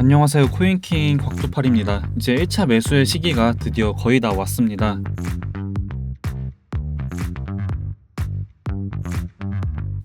안녕하세요. 코인킹 곽두팔입니다. 이제 1차 매수의 시기가 드디어 거의 다 왔습니다.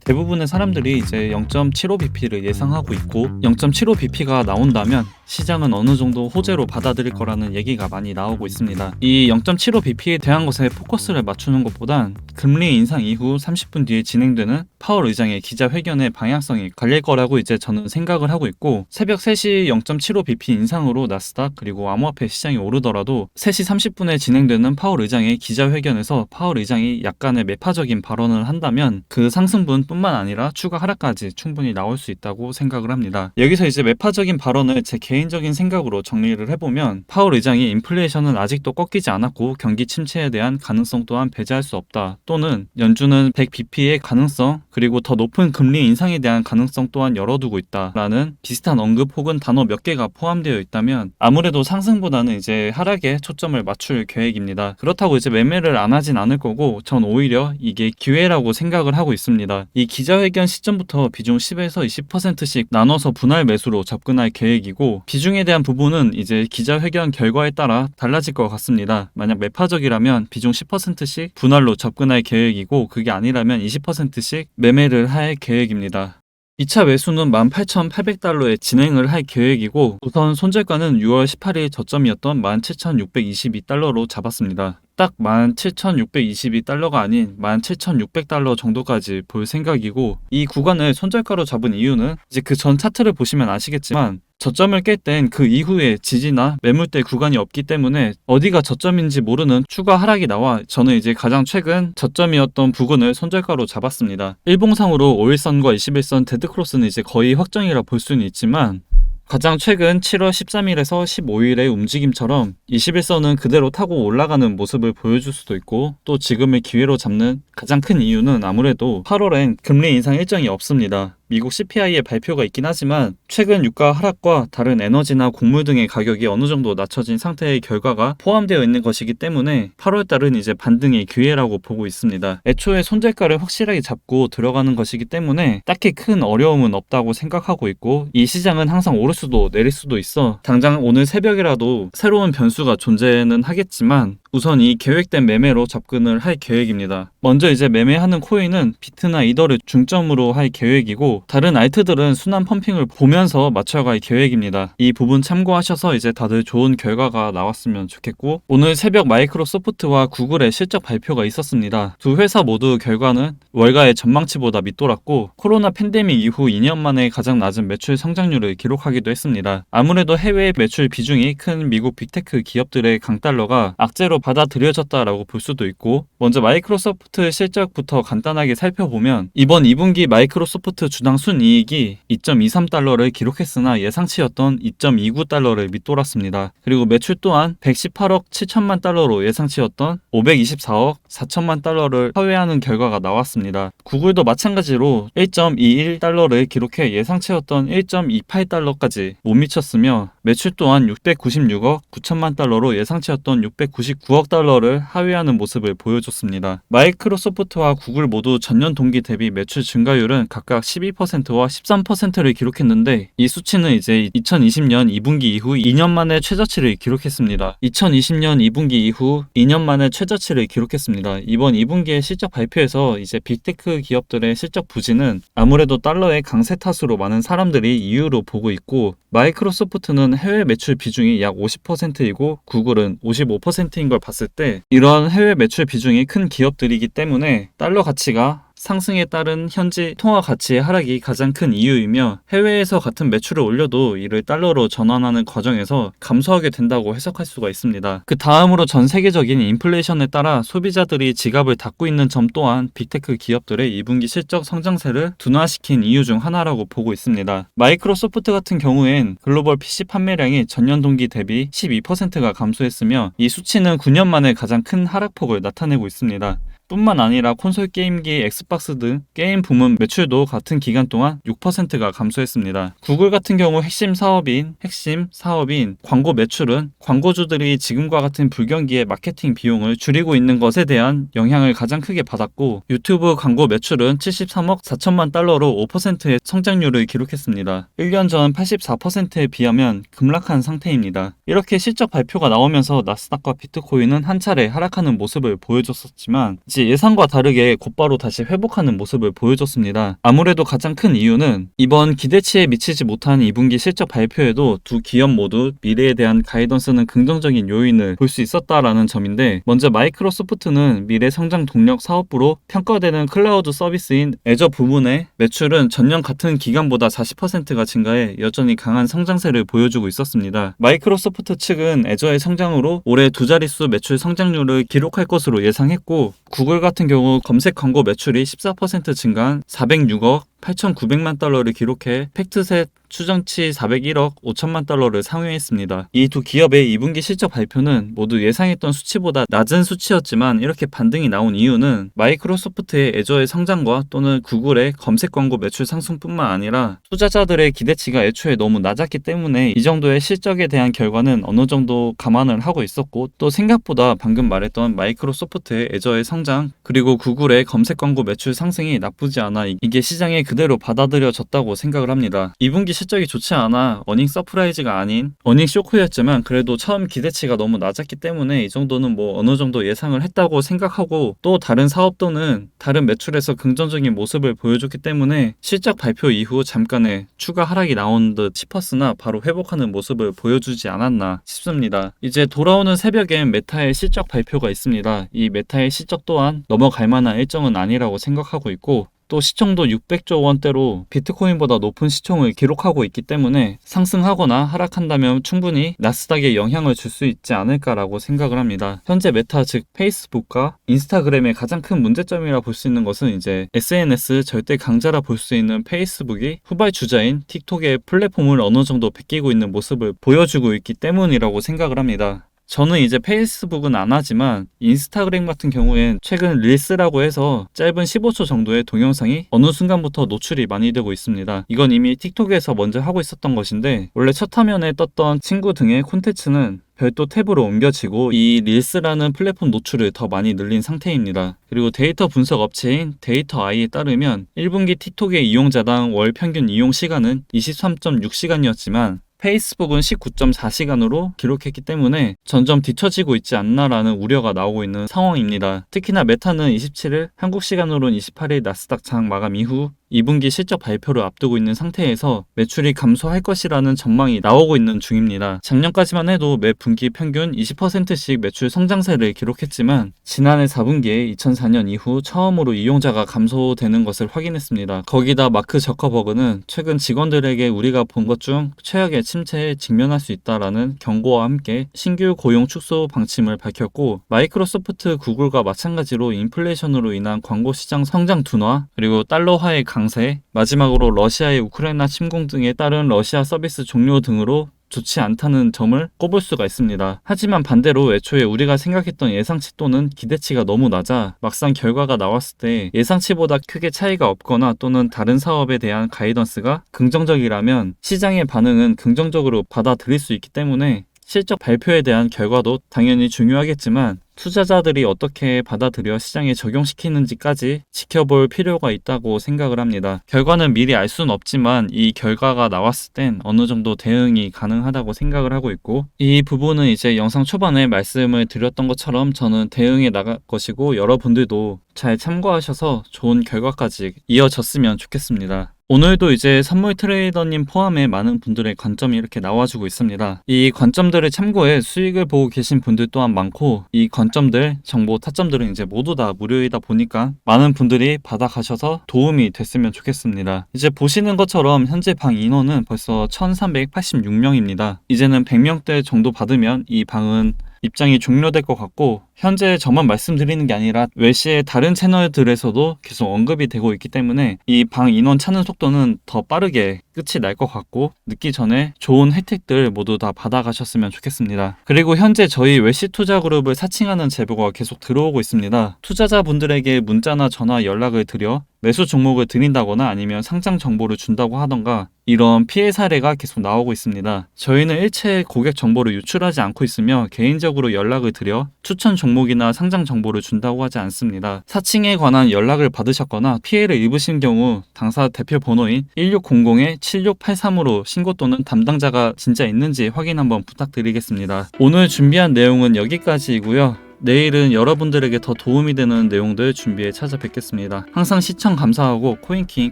대부분의 사람들이 이제 0.75bp를 예상하고 있고 0.75bp가 나온다면 시장은 어느 정도 호재로 받아들일 거라는 얘기가 많이 나오고 있습니다. 이 0.75bp에 대한 것에 포커스를 맞추는 것보단 금리 인상 이후 30분 뒤에 진행되는 파월 의장의 기자회견의 방향성이 갈릴 거라고 이제 저는 생각을 하고 있고, 새벽 3시 0.75bp 인상으로 나스닥 그리고 암호화폐 시장이 오르더라도 3시 30분에 진행되는 파월 의장의 기자회견에서 파월 의장이 약간의 매파적인 발언을 한다면 그 상승분 뿐만 아니라 추가 하락까지 충분히 나올 수 있다고 생각을 합니다. 여기서 이제 매파적인 발언을 제 개인적인 생각으로 정리를 해보면, 파월 의장이 인플레이션은 아직도 꺾이지 않았고 경기 침체에 대한 가능성 또한 배제할 수 없다, 또는 연준은 100bp의 가능성 그리고 더 높은 금리 인상에 대한 가능성 또한 열어두고 있다 라는 비슷한 언급 혹은 단어 몇 개가 포함되어 있다면 아무래도 상승보다는 이제 하락에 초점을 맞출 계획입니다. 그렇다고 이제 매매를 안 하진 않을 거고, 전 오히려 이게 기회라고 생각을 하고 있습니다. 이 기자회견 시점부터 비중 10에서 20%씩 나눠서 분할 매수로 접근할 계획이고, 비중에 대한 부분은 이제 기자회견 결과에 따라 달라질 것 같습니다. 만약 매파적이라면 비중 10%씩 분할로 접근할 계획이고, 그게 아니라면 20%씩 매매를 할 계획입니다. 2차 매수는 18,800달러에 진행을 할 계획이고, 우선 손절가는 6월 18일 저점이었던 17,622달러로 잡았습니다. 딱 17,622달러가 아닌 17,600달러 정도까지 볼 생각이고, 이 구간을 손절가로 잡은 이유는 이제 그 전 차트를 보시면 아시겠지만 저점을 깰 땐 그 이후에 지지나 매물대 구간이 없기 때문에 어디가 저점인지 모르는 추가 하락이 나와 저는 이제 가장 최근 저점이었던 부근을 손절가로 잡았습니다. 일봉상으로 5일선과 21선 데드크로스는 이제 거의 확정이라 볼 수는 있지만, 가장 최근 7월 13일에서 15일의 움직임처럼 21선은 그대로 타고 올라가는 모습을 보여줄 수도 있고, 또 지금의 기회로 잡는 가장 큰 이유는 아무래도 8월엔 금리 인상 일정이 없습니다. 미국 CPI의 발표가 있긴 하지만 최근 유가 하락과 다른 에너지나 곡물 등의 가격이 어느 정도 낮춰진 상태의 결과가 포함되어 있는 것이기 때문에 8월달은 이제 반등의 기회라고 보고 있습니다. 애초에 손절가를 확실하게 잡고 들어가는 것이기 때문에 딱히 큰 어려움은 없다고 생각하고 있고, 이 시장은 항상 오를 수도 내릴 수도 있어 당장 오늘 새벽이라도 새로운 변수가 존재는 하겠지만 우선 이 계획된 매매로 접근을 할 계획입니다. 먼저 이제 매매하는 코인은 비트나 이더를 중점으로 할 계획이고, 다른 알트들은 순환 펌핑을 보면서 맞춰갈 계획입니다. 이 부분 참고하셔서 이제 다들 좋은 결과가 나왔으면 좋겠고, 오늘 새벽 마이크로소프트와 구글의 실적 발표가 있었습니다. 두 회사 모두 결과는 월가의 전망치보다 밑돌았고, 코로나 팬데믹 이후 2년 만에 가장 낮은 매출 성장률을 기록하기도 했습니다. 아무래도 해외 매출 비중이 큰 미국 빅테크 기업들의 강달러가 악재로 받아들여졌다라고 볼 수도 있고, 먼저 마이크로소프트 실적부터 간단하게 살펴보면 이번 2분기 마이크로소프트 주당 순이익이 2.23달러를 기록했으나 예상치였던 2.29달러를 밑돌았습니다. 그리고 매출 또한 118억 7천만 달러로 예상치였던 524억 4천만 달러를 하회하는 결과가 나왔습니다. 구글도 마찬가지로 1.21달러를 기록해 예상치였던 1.28달러까지 못 미쳤으며, 매출 또한 696억 9천만 달러로 예상치였던 699억 달러를 하회하는 모습을 보여줬습니다. 마이크로소프트와 구글 모두 전년 동기 대비 매출 증가율은 각각 12%와 13%를 기록했는데, 이 수치는 이제 2020년 2분기 이후 2년 만에 최저치를 기록했습니다. 2020년 2분기 이후 2년 만에 최저치를 기록했습니다. 이번 2분기의 실적 발표에서 이제 빅테크 기업들의 실적 부진은 아무래도 달러의 강세 탓으로 많은 사람들이 이유로 보고 있고, 마이크로소프트는 해외 매출 비중이 약 50%이고 구글은 55%인 걸 봤을 때 이러한 해외 매출 비중이 큰 기업들이기 때문에 달러 가치가 상승에 따른 현지 통화 가치의 하락이 가장 큰 이유이며, 해외에서 같은 매출을 올려도 이를 달러로 전환하는 과정에서 감소하게 된다고 해석할 수가 있습니다. 그 다음으로 전 세계적인 인플레이션에 따라 소비자들이 지갑을 닫고 있는 점 또한 빅테크 기업들의 2분기 실적 성장세를 둔화시킨 이유 중 하나라고 보고 있습니다. 마이크로소프트 같은 경우엔 글로벌 PC 판매량이 전년 동기 대비 12%가 감소했으며, 이 수치는 9년 만에 가장 큰 하락폭을 나타내고 있습니다. 뿐만 아니라 콘솔 게임기, 엑스박스 등 게임 부문 매출도 같은 기간 동안 6%가 감소했습니다. 구글 같은 경우 핵심 사업인 광고 매출은 광고주들이 지금과 같은 불경기에 마케팅 비용을 줄이고 있는 것에 대한 영향을 가장 크게 받았고, 유튜브 광고 매출은 73억 4천만 달러로 5%의 성장률을 기록했습니다. 1년 전 84%에 비하면 급락한 상태입니다. 이렇게 실적 발표가 나오면서 나스닥과 비트코인은 한 차례 하락하는 모습을 보여줬었지만 이제 예상과 다르게 곧바로 다시 회복하는 모습을 보여줬습니다. 아무래도 가장 큰 이유는 이번 기대치에 미치지 못한 2분기 실적 발표에도 두 기업 모두 미래에 대한 가이던스는 긍정적인 요인을 볼 수 있었다라는 점인데, 먼저 마이크로소프트는 미래 성장 동력 사업부로 평가되는 클라우드 서비스인 애저 부문의 매출은 전년 같은 기간보다 40%가 증가해 여전히 강한 성장세를 보여주고 있었습니다. 마이크로소프트 측은 애저의 성장으로 올해 두 자릿수 매출 성장률을 기록할 것으로 예상했고, 구글 같은 경우 검색 광고 매출이 14% 증가한 406억 8,900만 달러를 기록해 팩트셋 추정치 401억 5천만 달러를 상회했습니다. 이 두 기업의 2분기 실적 발표는 모두 예상했던 수치보다 낮은 수치였지만 이렇게 반등이 나온 이유는 마이크로소프트의 애저의 성장과 또는 구글의 검색 광고 매출 상승뿐만 아니라 투자자들의 기대치가 애초에 너무 낮았기 때문에 이 정도의 실적에 대한 결과는 어느 정도 감안을 하고 있었고, 또 생각보다 방금 말했던 마이크로소프트의 애저의 성장 그리고 구글의 검색 광고 매출 상승이 나쁘지 않아 이게 시장에 그대로 받아들여졌다고 생각을 합니다. 2분기 실적이 좋지 않아 어닝 서프라이즈가 아닌 어닝 쇼크였지만 그래도 처음 기대치가 너무 낮았기 때문에 이 정도는 뭐 어느 정도 예상을 했다고 생각하고, 또 다른 사업도는 다른 매출에서 긍정적인 모습을 보여줬기 때문에 실적 발표 이후 잠깐의 추가 하락이 나온 듯 싶었으나 바로 회복하는 모습을 보여주지 않았나 싶습니다. 이제 돌아오는 새벽엔 메타의 실적 발표가 있습니다. 이 메타의 실적 또한 넘어갈 만한 일정은 아니라고 생각하고 있고, 또 시총도 600조 원대로 비트코인보다 높은 시총을 기록하고 있기 때문에 상승하거나 하락한다면 충분히 나스닥에 영향을 줄 수 있지 않을까라고 생각을 합니다. 현재 메타 즉 페이스북과 인스타그램의 가장 큰 문제점이라 볼 수 있는 것은 이제 SNS 절대 강자라 볼 수 있는 페이스북이 후발주자인 틱톡의 플랫폼을 어느 정도 베끼고 있는 모습을 보여주고 있기 때문이라고 생각을 합니다. 저는 이제 페이스북은 안 하지만 인스타그램 같은 경우엔 최근 릴스라고 해서 짧은 15초 정도의 동영상이 어느 순간부터 노출이 많이 되고 있습니다. 이건 이미 틱톡에서 먼저 하고 있었던 것인데, 원래 첫 화면에 떴던 친구 등의 콘텐츠는 별도 탭으로 옮겨지고 이 릴스라는 플랫폼 노출을 더 많이 늘린 상태입니다. 그리고 데이터 분석 업체인 데이터아이에 따르면 1분기 틱톡의 이용자당 월 평균 이용 시간은 23.6시간이었지만 페이스북은 19.4시간으로 기록했기 때문에 점점 뒤처지고 있지 않나라는 우려가 나오고 있는 상황입니다. 특히나 메타는 27일, 한국 시간으로는 28일 나스닥 장 마감 이후 2분기 실적 발표를 앞두고 있는 상태에서 매출이 감소할 것이라는 전망이 나오고 있는 중입니다. 작년까지만 해도 매 분기 평균 20%씩 매출 성장세를 기록했지만 지난해 4분기에 2004년 이후 처음으로 이용자가 감소되는 것을 확인했습니다. 거기다 마크 저커버그는 최근 직원들에게 우리가 본 것 중 최악의 침체에 직면할 수 있다라는 경고와 함께 신규 고용 축소 방침을 밝혔고, 마이크로소프트, 구글과 마찬가지로 인플레이션으로 인한 광고 시장 성장 둔화, 그리고 달러화의 강세, 마지막으로 러시아의 우크라이나 침공 등에 따른 러시아 서비스 종료 등으로 좋지 않다는 점을 꼽을 수가 있습니다. 하지만 반대로 애초에 우리가 생각했던 예상치 또는 기대치가 너무 낮아 막상 결과가 나왔을 때 예상치보다 크게 차이가 없거나 또는 다른 사업에 대한 가이던스가 긍정적이라면 시장의 반응은 긍정적으로 받아들일 수 있기 때문에 실적 발표에 대한 결과도 당연히 중요하겠지만 투자자들이 어떻게 받아들여 시장에 적용시키는지까지 지켜볼 필요가 있다고 생각을 합니다. 결과는 미리 알 수는 없지만 이 결과가 나왔을 땐 어느 정도 대응이 가능하다고 생각을 하고 있고, 이 부분은 이제 영상 초반에 말씀을 드렸던 것처럼 저는 대응해 나갈 것이고 여러분들도 잘 참고하셔서 좋은 결과까지 이어졌으면 좋겠습니다. 오늘도 이제 선물 트레이더님 포함해 많은 분들의 관점이 이렇게 나와주고 있습니다. 이 관점들을 참고해 수익을 보고 계신 분들 또한 많고, 이 관점들, 정보, 타점들은 이제 모두 다 무료이다 보니까 많은 분들이 받아가셔서 도움이 됐으면 좋겠습니다. 이제 보시는 것처럼 현재 방 인원은 벌써 1386명입니다. 이제는 100명대 정도 받으면 이 방은 입장이 종료될 것 같고, 현재 저만 말씀드리는 게 아니라 외시의 다른 채널들에서도 계속 언급이 되고 있기 때문에 이 방 인원 차는 속도는 더 빠르게 끝이 날 것 같고, 늦기 전에 좋은 혜택들 모두 다 받아가셨으면 좋겠습니다. 그리고 현재 저희 외시 투자 그룹을 사칭하는 제보가 계속 들어오고 있습니다. 투자자분들에게 문자나 전화 연락을 드려 매수 종목을 드린다거나 아니면 상장 정보를 준다고 하던가, 이런 피해 사례가 계속 나오고 있습니다. 저희는 일체 고객 정보를 유출하지 않고 있으며 개인적으로 연락을 드려 추천 종목이나 상장 정보를 준다고 하지 않습니다. 사칭에 관한 연락을 받으셨거나 피해를 입으신 경우 당사 대표 번호인 1600-7683으로 신고 또는 담당자가 진짜 있는지 확인 한번 부탁드리겠습니다. 오늘 준비한 내용은 여기까지이고요. 내일은 여러분들에게 더 도움이 되는 내용들 준비해 찾아뵙겠습니다. 항상 시청 감사하고 코인킹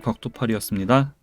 곽두팔이었습니다.